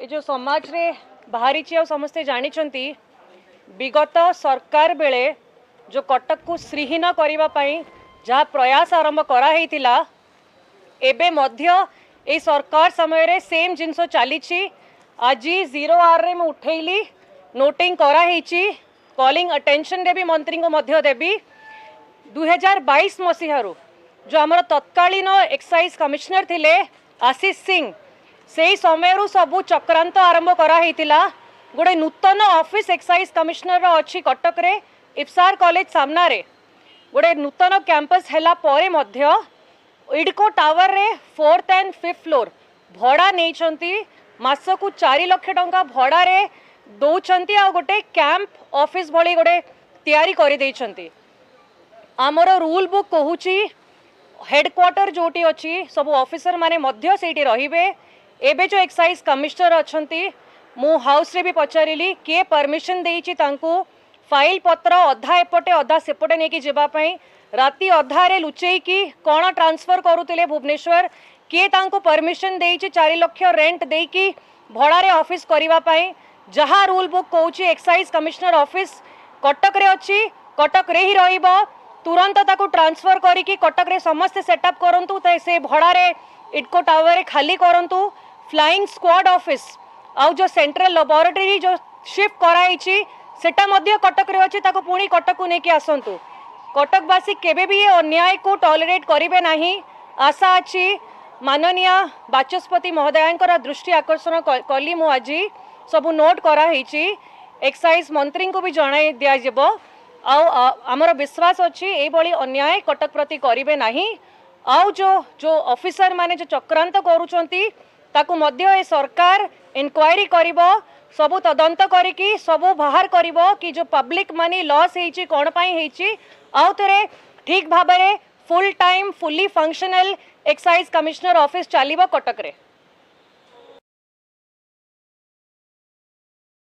ये जो समाज रे बाहरी समस्ते जानी विगत सरकार बेले जो कटक को श्रीहीन करने जहाँ प्रयास आरंभ कराइला एबे मध्य ए सरकार समय रे सेम जिनस चली आज 0 आवर रे मैं उठेली नोटिंग कराई कॉलिंग अटेंशन रे भी मंत्री को मध्य देवी 2022 मसीहारू जो आमर तत्कालीन एक्साइज कमिश्नर थिले आशीष सिंह से समय सबू चक्रांत आरंभ कराइला गोटे नूतन ऑफिस एक्साइज कमिश्नर अच्छी कटक रे इफ्सार कॉलेज सामना रे गोटे नूतन कैंपस हैला परे मध्य इडको टावर रे 4th and 5th फ्लोर भड़ा नहीं मासकू 4 लाख टंका भड़ा रे दौरान आ गोटे कैंप ऑफिस भली गोटे तैयारी कर देइछंती। आमर रूल बुक कहूची हेडक्वार्टर जोटी अच्छी सब ऑफिसर माने मध्य सेठी रहिबे। एबे जो एक्साइज कमिश्नर अच्छंती मु हाउस रे भी पचारिली किए परमिशन देइची तांको फाइल पत्र अधा एपटे अधा सेपटे नेकी जेबा पई राती अधारे लुचेकी कौन ट्रांसफर करुतिले भुवनेश्वर किए तांको परमिशन देइची 4 लाख रेंट देकी भड़ारे ऑफिस करिवा पई जहाँ रूल बुक कहूची एक्साइज कमिश्नर ऑफिस कटक रे अच्छी कटक रे ही रहिबो तुरंत ताको ट्रांसफर करिकी कटक रे समस्त सेटअप करंतु से भड़ारे इडको टावर रे खाली करंतु। फ्लाइंग स्क्वाड ऑफिस आउ जो सेंट्रल लैबोरेटरी जो शिफ्ट कराई सेटा मध्य कटक रे अच्छी ताको पुणी कटक को लेके आसंतु। कटकवासी केबे भी ये अन्याय को टॉलरेट करिवे नहीं। आशा अच्छी माननीय बाचस्पति महोदयांकर दृष्टि आकर्षण कली मु आज सबू नोट कराई एक्साइज मंत्री को भी जणाई दिया जेबो आमर विश्वास अच्छी ये अन्याय कटक प्रति करिवे नहीं। आउ जो ऑफिसर माने जो चक्रांत करूचंती ताकू मध्य ए सरकार इनक्वायरी करिवो सबू तदंत करिकी सबू बाहर करिवो कि जो पब्लिक मनी लॉस हेची कोन पई हेची आउ थरे ठीक भाबरे full time fully functional excise commissioner office चलिबो कटक रे।